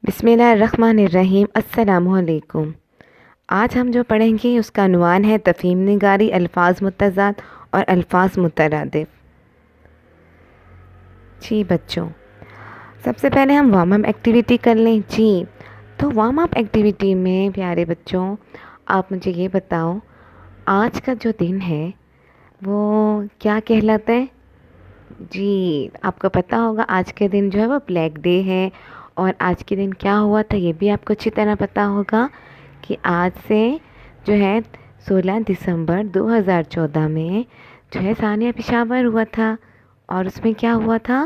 بسم اللہ الرحمن الرحیم۔ السلام علیکم۔ آج ہم جو پڑھیں گے اس کا عنوان ہے تفہیم نگاری، الفاظ متضاد اور الفاظ مترادف۔ جی بچوں، سب سے پہلے ہم وارم اپ ایکٹیویٹی کر لیں۔ جی تو وارم اپ ایکٹیویٹی میں پیارے بچوں، آپ مجھے یہ بتاؤ آج کا جو دن ہے وہ کیا کہلاتا ہے؟ جی آپ کو پتہ ہوگا آج کے دن جو ہے وہ بلیک ڈے ہے، اور آج کے دن کیا ہوا تھا یہ بھی آپ کو اچھی طرح پتہ ہوگا کہ آج سے جو ہے 16 دسمبر 2014 میں جو ہے سانیہ پشاور ہوا تھا، اور اس میں کیا ہوا تھا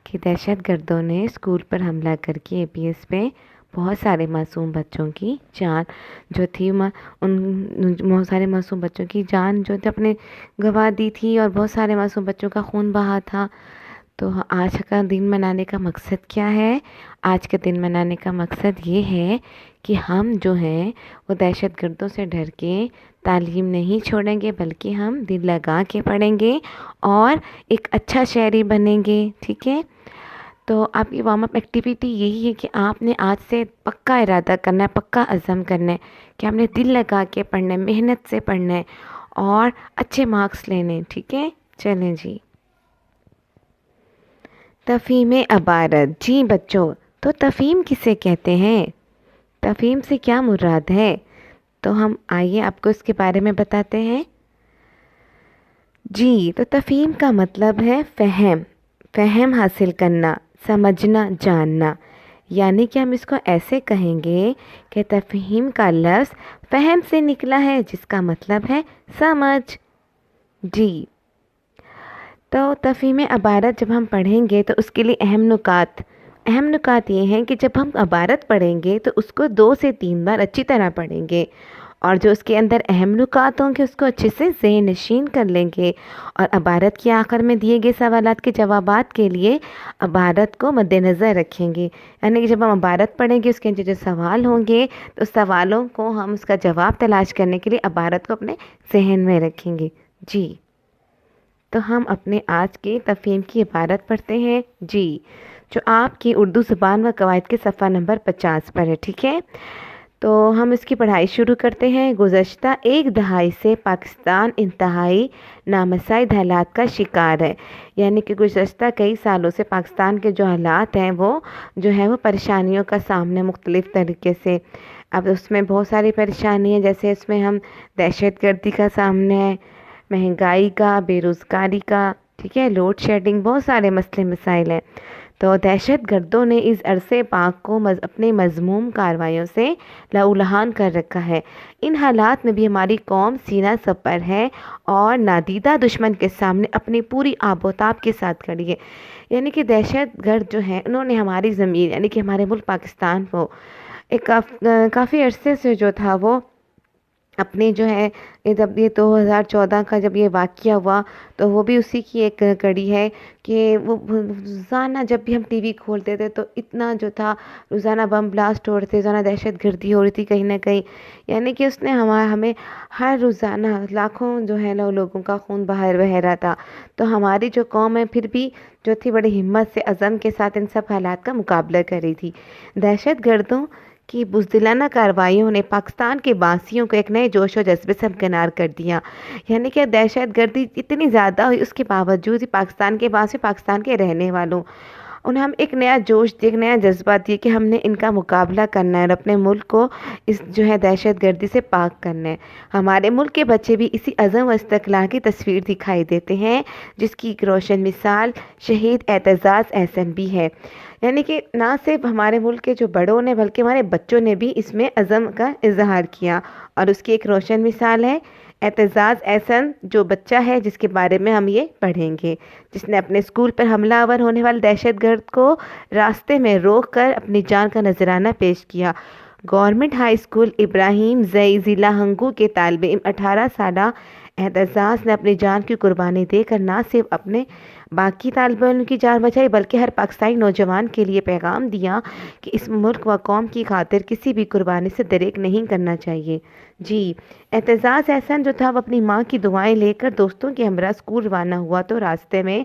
کہ دہشت گردوں نے اسکول پر حملہ کر کے اے پی ایس پہ بہت سارے معصوم بچوں کی جان جو تھی بہت سارے معصوم بچوں کی جان جو تھی اپنے گنوا دی تھی، اور بہت سارے معصوم بچوں کا خون بہا تھا۔ تو آج کا دن منانے کا مقصد کیا ہے؟ آج کا دن منانے کا مقصد یہ ہے کہ ہم جو ہیں وہ دہشت گردوں سے ڈر کے تعلیم نہیں چھوڑیں گے، بلکہ ہم دل لگا کے پڑھیں گے اور ایک اچھا شہری بنیں گے۔ ٹھیک ہے، تو آپ کی وارم اپ ایکٹیویٹی یہی ہے کہ آپ نے آج سے پکا ارادہ کرنا ہے، پکا عزم کرنا ہے کہ ہم نے دل لگا کے پڑھنا ہے، محنت سے پڑھنا ہے اور اچھے مارکس لینے۔ ٹھیک ہے، چلیں جی۔ تفہیم عبارت۔ جی بچوں، تو تفہیم کسے کہتے ہیں؟ تفہیم سے کیا مراد ہے؟ تو ہم آئیے آپ کو اس کے بارے میں بتاتے ہیں۔ جی تو تفہیم کا مطلب ہے فہم حاصل کرنا، سمجھنا، جاننا۔ یعنی کہ ہم اس کو ایسے کہیں گے کہ تفہیم کا لفظ فہم سے نکلا ہے، جس کا مطلب ہے سمجھ۔ جی تو تفہیم عبارت جب ہم پڑھیں گے تو اس کے لیے اہم نکات یہ ہیں کہ جب ہم عبارت پڑھیں گے تو اس کو 2 سے 3 بار اچھی طرح پڑھیں گے، اور جو اس کے اندر اہم نکات ہوں گے اس کو اچھے سے ذہن نشین کر لیں گے، اور عبارت کے آخر میں دیے گئے سوالات کے جوابات کے لیے عبارت کو مد نظر رکھیں گے۔ یعنی کہ جب ہم عبارت پڑھیں گے اس کے اندر جو سوال ہوں گے تو اس سوالوں کو ہم اس کا جواب تلاش کرنے کے لیے عبارت کو اپنے ذہن میں رکھیں گے۔ جی تو ہم اپنے آج کی تفہیم کی عبارت پڑھتے ہیں، جی جو آپ کی اردو زبان و قواعد کے صفحہ نمبر 50 پر ہے۔ ٹھیک ہے، تو ہم اس کی پڑھائی شروع کرتے ہیں۔ گزشتہ ایک دہائی سے پاکستان انتہائی نامساعد حالات کا شکار ہے۔ یعنی کہ گزشتہ کئی سالوں سے پاکستان کے جو حالات ہیں وہ پریشانیوں کا سامنا مختلف طریقے سے۔ اب اس میں بہت ساری پریشانی ہیں، جیسے اس میں ہم دہشت گردی کا سامنا ہے، مہنگائی کا، بے روزگاری کا، ٹھیک ہے، لوڈ شیڈنگ، بہت سارے مسئلے مسائل ہیں۔ تو دہشت گردوں نے اس عرصے پاک کو اپنے مذموم کارروائیوں سے لہولہان کر رکھا ہے۔ ان حالات میں بھی ہماری قوم سینہ سپر ہے اور نادیدہ دشمن کے سامنے اپنی پوری آب و تاب کے ساتھ کھڑی ہے۔ یعنی کہ دہشت گرد جو ہیں انہوں نے ہماری زمین یعنی کہ ہمارے ملک پاکستان کو ایک کافی عرصے سے جو تھا وہ اپنے جو ہے جب یہ 2014 کا جب یہ واقعہ ہوا تو وہ بھی اسی کی ایک کڑی ہے کہ وہ روزانہ جب بھی ہم ٹی وی کھولتے تھے تو اتنا جو تھا روزانہ بم بلاسٹ ہو رہے تھے، روزانہ دہشت گردی ہو رہی تھی کہیں نہ کہیں۔ یعنی کہ اس نے ہمیں ہر روزانہ لاکھوں جو ہے لوگوں کا خون بہہ رہا تھا۔ تو ہماری جو قوم ہے پھر بھی جو تھی بڑی ہمت سے عزم کے ساتھ ان سب حالات کا مقابلہ کر رہی تھی۔ دہشت گردوں کی بزدلانہ کارروائیوں نے پاکستان کے باسیوں کو ایک نئے جوش و جذبے سے ہمکنار کر دیا۔ یعنی کہ دہشت گردی اتنی زیادہ ہوئی، اس کے باوجود ہی پاکستان کے باسی، پاکستان کے رہنے والوں انہیں ہم ایک نیا جوش دیا، ایک نیا جذبہ دیا کہ ہم نے ان کا مقابلہ کرنا ہے اور اپنے ملک کو اس جو ہے دہشت گردی سے پاک کرنا ہے۔ ہمارے ملک کے بچے بھی اسی عزم و استقلال کی تصویر دکھائی دیتے ہیں، جس کی ایک روشن مثال شہید اعتزاز احسن بھی ہے۔ یعنی کہ نہ صرف ہمارے ملک کے جو بڑوں نے بلکہ ہمارے بچوں نے بھی اس میں عزم کا اظہار کیا، اور اس کی ایک روشن مثال ہے اعتزاز احسن، جو بچہ ہے جس کے بارے میں ہم یہ پڑھیں گے، جس نے اپنے اسکول پر حملہ آور ہونے والے دہشت گرد کو راستے میں روک کر اپنی جان کا نذرانہ پیش کیا۔ گورنمنٹ ہائی اسکول ابراہیم زئی ضلع ہنگو کے طالب علم 18 سالہ اعتزاز نے اپنی جان کی قربانی دے کر نہ صرف اپنے باقی طالب علم کی جان بچائی بلکہ ہر پاکستانی نوجوان کے لیے پیغام دیا کہ اس ملک و قوم کی خاطر کسی بھی قربانی سے دریغ نہیں کرنا چاہیے۔ جی اعتزاز احسن جو تھا وہ اپنی ماں کی دعائیں لے کر دوستوں کے ہمراہ اسکول روانہ ہوا، تو راستے میں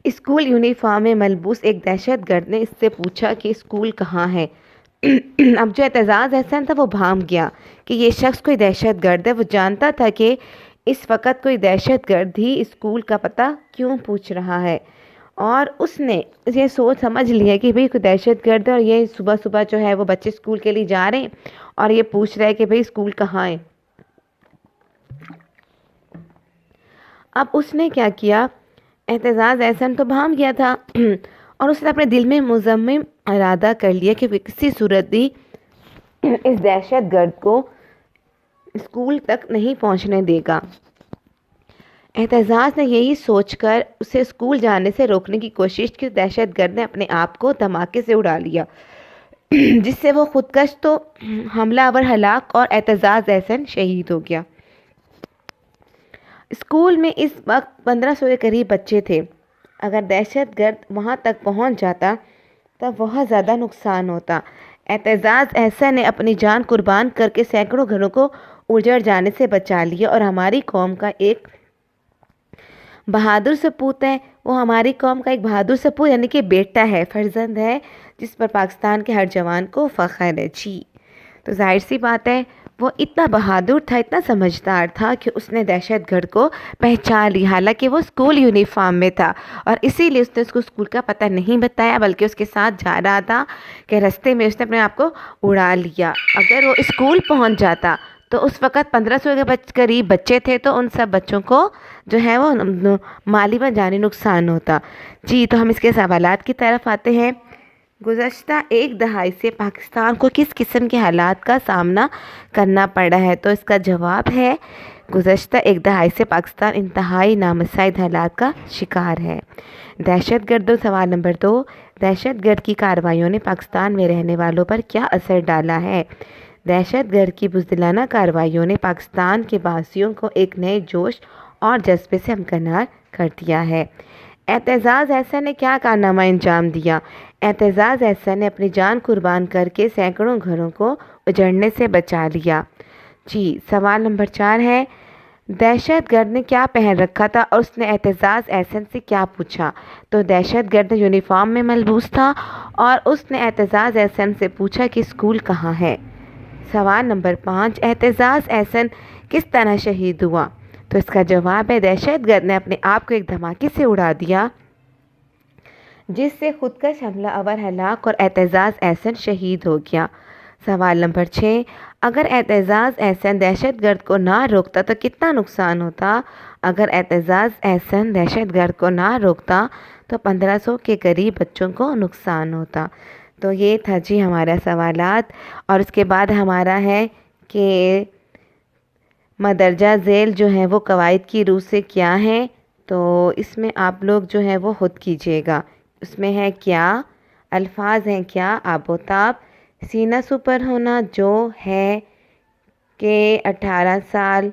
اسکول یونیفارم میں ملبوس ایک دہشت گرد نے اس سے پوچھا کہ اسکول کہاں ہے۔ اب جو اعتزاز احسن تھا وہ بھانپ گیا کہ یہ شخص کوئی دہشت گرد ہے۔ وہ جانتا تھا کہ اس وقت کوئی دہشت گرد ہی اسکول کا پتہ کیوں پوچھ رہا ہے، اور اس نے یہ سوچ سمجھ لیا کہ بھئی کوئی دہشت گرد ہے، اور یہ صبح صبح جو ہے وہ بچے اسکول کے لیے جا رہے ہیں اور یہ پوچھ رہے ہیں کہ بھئی اسکول کہاں ہے۔ اب اس نے کیا کیا، اعتزاز احسن تو بھانپ گیا تھا اور اس نے اپنے دل میں مصمم ارادہ کر لیا کہ وہ کسی صورت بھی اس دہشت گرد کو اسکول تک نہیں پہنچنے دے گا۔ اعتزاز نے یہی سوچ کر اسے اسکول جانے سے روکنے کی کوشش کی۔ دہشت گرد نے اپنے آپ کو دھماکے سے اڑا لیا، جس سے وہ خودکش تو حملہ آور ہلاک اور اعتزاز احسن شہید ہو گیا۔ اسکول میں اس وقت 1500 کے قریب بچے تھے۔ اگر دہشت گرد وہاں تک پہنچ جاتا تو بہت زیادہ نقصان ہوتا۔ اعتزاز احسن نے اپنی جان قربان کر کے سینکڑوں گھروں کو اجڑ جانے سے بچا لیا، اور ہماری قوم کا ایک بہادر سپوت ہے۔ وہ ہماری قوم کا ایک بہادر سپوت یعنی کہ بیٹا ہے، فرزند ہے، جس پر پاکستان کے ہر جوان کو فخر ہے۔ جی تو ظاہر سی بات ہے وہ اتنا بہادر تھا، اتنا سمجھدار تھا کہ اس نے دہشت گرد کو پہچان لی، حالانکہ وہ اسکول یونیفارم میں تھا، اور اسی لیے اس نے اس کو اسکول کا پتہ نہیں بتایا بلکہ اس کے ساتھ جا رہا تھا کہ رستے میں اس نے اپنے آپ کو اڑا لیا۔ اگر وہ اسکول پہنچ جاتا تو اس وقت 1500 کے قریب بچے تھے، تو ان سب بچوں کو جو ہے وہ مالی و جانی نقصان ہوتا۔ جی تو ہم اس کے سوالات کی طرف آتے ہیں۔ گزشتہ ایک دہائی سے پاکستان کو کس قسم کے حالات کا سامنا کرنا پڑا ہے؟ تو اس کا جواب ہے گزشتہ ایک دہائی سے پاکستان انتہائی نامساعد حالات کا شکار ہے۔ دہشت گرد سوال نمبر 2، دہشت گرد کی کارروائیوں نے پاکستان میں رہنے والوں پر کیا اثر ڈالا ہے؟ دہشت گرد کی بزدلانہ کارروائیوں نے پاکستان کے باسیوں کو ایک نئے جوش اور جذبے سے ہمکنار کر دیا ہے۔ اعتزاز احسن نے کیا کارنامہ انجام دیا؟ اعتزاز احسن نے اپنی جان قربان کر کے سینکڑوں گھروں کو اجڑنے سے بچا لیا۔ جی سوال نمبر 4 ہے، دہشت گرد نے کیا پہن رکھا تھا اور اس نے اعتزاز احسن سے کیا پوچھا؟ تو دہشت گرد یونیفارم میں ملبوس تھا اور اس نے اعتزاز احسن سے پوچھا کہ اسکول کہاں ہے۔ سوال نمبر 5، اعتزاز احسن کس طرح شہید ہوا؟ تو اس کا جواب ہے دہشت گرد نے اپنے آپ کو ایک دھماکے سے اڑا دیا، جس سے خودکش حملہ آور ہلاک اور اعتزاز احسن شہید ہو گیا۔ سوال نمبر 6، اگر اعتزاز احسن دہشت گرد کو نہ روکتا تو کتنا نقصان ہوتا؟ اگر اعتزاز احسن دہشت گرد کو نہ روکتا تو 1500 کے قریب بچوں کو نقصان ہوتا۔ تو یہ تھا جی ہمارا سوالات، اور اس کے بعد ہمارا ہے کہ مدرجہ ذیل جو ہے وہ قواعد کی روح سے کیا ہے، تو اس میں آپ لوگ جو ہے وہ خود کیجیے گا۔ اس میں ہے کیا، الفاظ ہیں کیا، آب و تاب، سینہ سپر ہونا، جو ہے کہ 18 سال،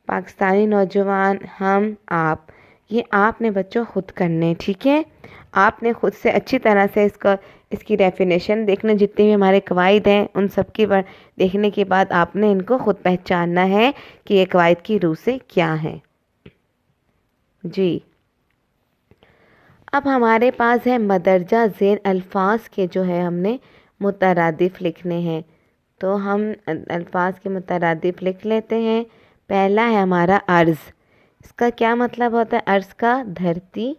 پاکستانی نوجوان، ہم، آپ، یہ آپ نے بچوں خود کرنے، ٹھیک ہے؟ آپ نے خود سے اچھی طرح سے اس کی ڈیفینیشن دیکھنا، جتنے بھی ہمارے قواعد ہیں ان سب کی دیکھنے کے بعد آپ نے ان کو خود پہچاننا ہے کہ یہ قواعد کی روح سے کیا ہے۔ جی اب ہمارے پاس ہے مدرجہ ذیل الفاظ کے جو ہے ہم نے مترادف لکھنے ہیں، تو ہم الفاظ کے مترادف لکھ لیتے ہیں۔ پہلا ہے ہمارا عرض، اس کا کیا مطلب ہوتا ہے؟ عرض کا دھرتی،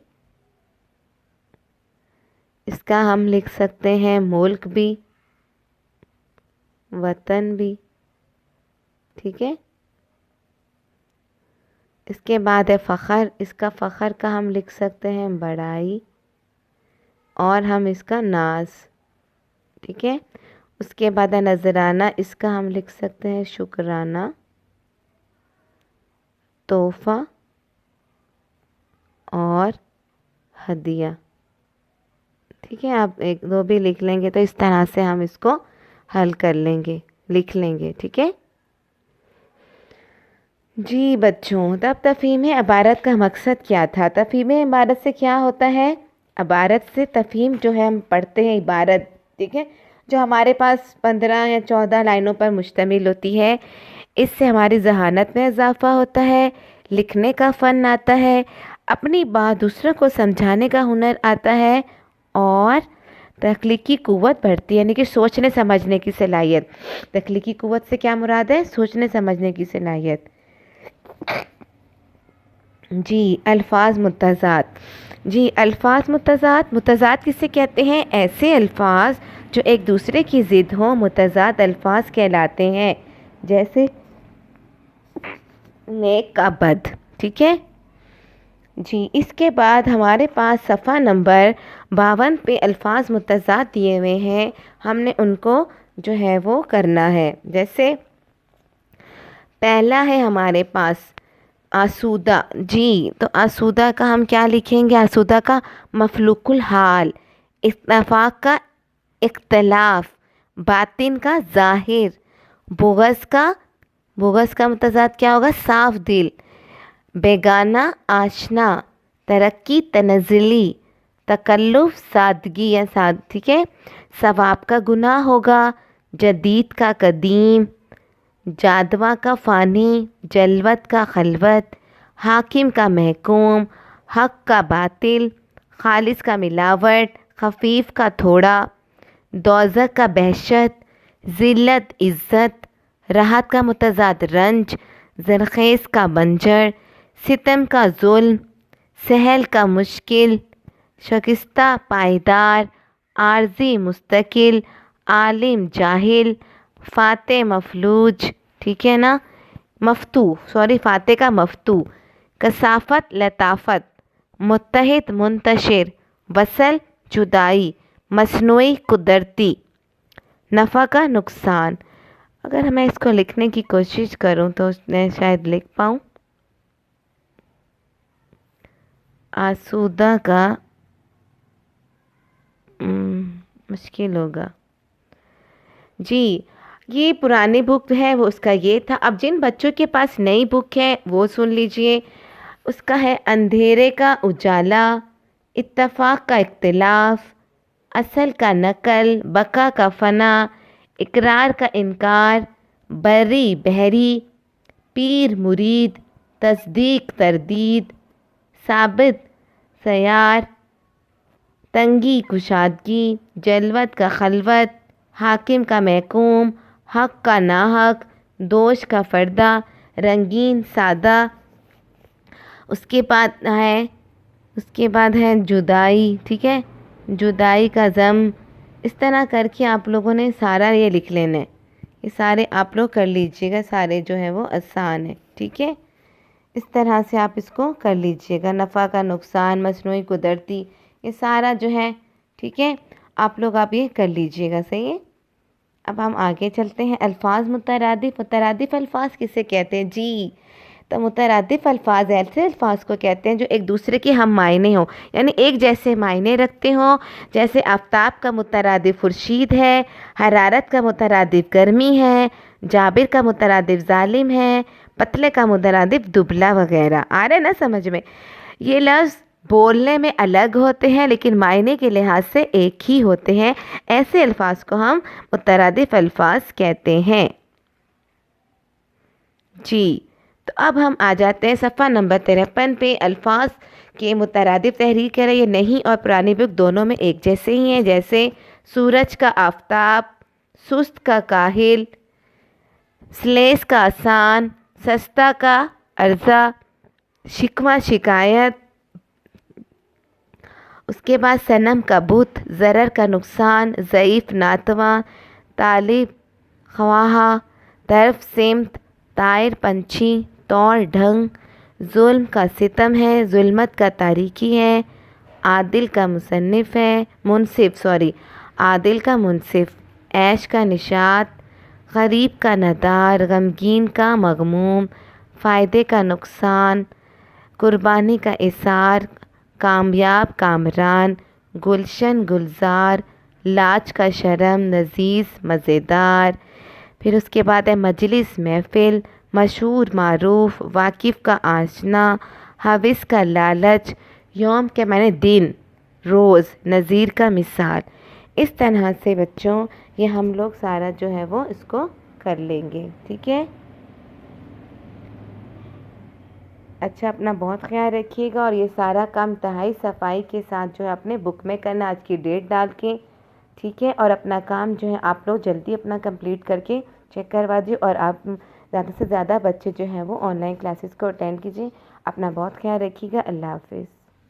اس کا ہم لکھ سکتے ہیں ملک بھی، وطن بھی، ٹھیک ہے؟ اس کے بعد ہے فخر، اس کا فخر کا ہم لکھ سکتے ہیں بڑائی، اور ہم اس کا ناز، ٹھیک ہے؟ اس کے بعد ہے نذرانہ، اس کا ہم لکھ سکتے ہیں شکرانہ، تحفہ اور ہدیہ، ٹھیک ہے؟ آپ ایک دو بھی لکھ لیں گے تو اس طرح سے ہم اس کو حل کر لیں گے، لکھ لیں گے، ٹھیک ہے؟ جی بچوں، تب تفہیم عبارت کا مقصد کیا تھا؟ تفہیم عبارت سے کیا ہوتا ہے؟ عبارت سے تفہیم جو ہے ہم پڑھتے ہیں عبارت، ٹھیک ہے، جو ہمارے پاس 15 یا 14 لائنوں پر مشتمل ہوتی ہے، اس سے ہماری ذہانت میں اضافہ ہوتا ہے، لکھنے کا فن آتا ہے، اپنی بات دوسروں کو سمجھانے کا ہنر آتا ہے اور تخلیقی قوت بڑھتی ہے، یعنی کہ سوچنے سمجھنے کی صلاحیت۔ تخلیقی قوت سے کیا مراد ہے؟ سوچنے سمجھنے کی صلاحیت۔ جی الفاظ متضاد۔ جی الفاظ متضاد کسے کہتے ہیں؟ ایسے الفاظ جو ایک دوسرے کی ضد ہوں متضاد الفاظ کہلاتے ہیں، جیسے نیک کا بد، ٹھیک ہے۔ جی اس کے بعد ہمارے پاس صفحہ نمبر 52 پہ الفاظ متضاد دیے ہوئے ہیں، ہم نے ان کو جو ہے وہ کرنا ہے۔ جیسے پہلا ہے ہمارے پاس آسودہ۔ جی تو آسودہ کا ہم کیا لکھیں گے؟ آسودہ کا مفلوق الحال، اتفاق کا اختلاف، باطن کا ظاہر، بغض کا متضاد کیا ہوگا؟ صاف دل، بیگانہ آشنا، ترقی تنزلی، تکلف سادگی یا ٹھیک ہے۔ ثواب کا گناہ ہوگا، جدید کا قدیم، جادواں کا فانی، جلوت کا خلوت، حاکم کا محکوم، حق کا باطل، خالص کا ملاوٹ، خفیف کا تھوڑا، دوزخ کا بحشت، ذلت عزت، راحت کا متضاد رنج، زرخیز کا بنجر، ستم کا ظلم، سہل کا مشکل، شکستہ پائیدار، عارضی مستقل، عالم جاہل، فاتح مفلوج، ٹھیک ہے نا، فاتح کا مفتوح، کثافت لطافت، متحد منتشر، وصل جدائی، مصنوعی قدرتی، نفع کا نقصان۔ اگر میں اس کو لکھنے کی کوشش کروں تو میں شاید لکھ پاؤں۔ آسودہ کا مشکل ہوگا۔ جی یہ پرانی بک ہے وہ اس کا یہ تھا۔ اب جن بچوں کے پاس نئی بک ہے وہ سن لیجئے۔ اس کا ہے اندھیرے کا اجالا، اتفاق کا اختلاف، اصل کا نقل، بقا کا فنا، اقرار کا انکار، بری بحری، پیر مرید، تصدیق تردید، ثابت سیار، تنگی کشادگی، جلوت کا خلوت، حاکم کا محکوم، حق کا ناحق، دوش کا فردہ، رنگین سادہ۔ اس کے بعد ہے جدائی، ٹھیک ہے، جدائی کا ضم۔ اس طرح کر کے آپ لوگوں نے سارا یہ لکھ لینا ہے، یہ سارے آپ لوگ کر لیجئے گا، سارے جو ہیں وہ آسان ہیں، ٹھیک ہے۔ اس طرح سے آپ اس کو کر لیجئے گا۔ نفع کا نقصان، مصنوعی قدرتی، یہ سارا جو ہے ٹھیک ہے آپ یہ کر لیجئے گا، صحیح ہے۔ اب ہم آگے چلتے ہیں۔ الفاظ مترادف۔ مترادف الفاظ کسے کہتے ہیں؟ جی تو مترادف الفاظ ایسے الفاظ کو کہتے ہیں جو ایک دوسرے کے ہم معنی ہوں، یعنی ایک جیسے معنی رکھتے ہوں۔ جیسے آفتاب کا مترادف خورشید ہے، حرارت کا مترادف گرمی ہے، جابر کا مترادف ظالم ہے، پتلے کا مترادف دبلا وغیرہ۔ آ رہے نا سمجھ میں؟ یہ لفظ بولنے میں الگ ہوتے ہیں لیکن معنی کے لحاظ سے ایک ہی ہوتے ہیں، ایسے الفاظ کو ہم مترادف الفاظ کہتے ہیں۔ جی تو اب ہم آ جاتے ہیں صفحہ نمبر 53 پہ۔ الفاظ کے مترادف تحریر کر رہے ہیں، نئی اور پرانی بک دونوں میں ایک جیسے ہی ہیں، جیسے سورج کا آفتاب، سست کا کاہل، سلیس کا آسان، سستا کا عرضہ، شکوہ شکایت۔ اس کے بعد صنم کا بت، ضرر کا نقصان، ضعیف ناتواں، طالب خواہاں، طرف سمت، طائر پنچھی، طور ڈھنگ، ظلم کا ستم ہے، ظلمت کا تاریکی ہے، عادل کا منصف، عیش کا نشاط، غریب کا ندار، غمگین کا مغموم، فائدے کا نقصان، قربانی کا اثار، کامیاب کامران، گلشن گلزار، لاج کا شرم، لذیذ مزیدار۔ پھر اس کے بعد ہے مجلس محفل، مشہور معروف، واقف کا آشنا، حوث کا لالچ، یوم کے معنی دن روز، نظیر کا مثال۔ اس طرح سے بچوں یہ ہم لوگ سارا جو ہے وہ اس کو کر لیں گے، ٹھیک ہے۔ اچھا اپنا بہت خیال رکھیے گا، اور یہ سارا کام انتہائی صفائی کے ساتھ جو ہے اپنے بک میں کرنا، آج کی ڈیٹ ڈال کے، ٹھیک ہے؟ اور اپنا کام جو ہے آپ لوگ جلدی اپنا کمپلیٹ کر کے چیک کروا دیجیے، اور آپ زیادہ سے زیادہ بچے جو ہیں وہ آن لائن کلاسز کو اٹینڈ کیجیے۔ اپنا بہت خیال رکھیے گا۔ اللہ حافظ۔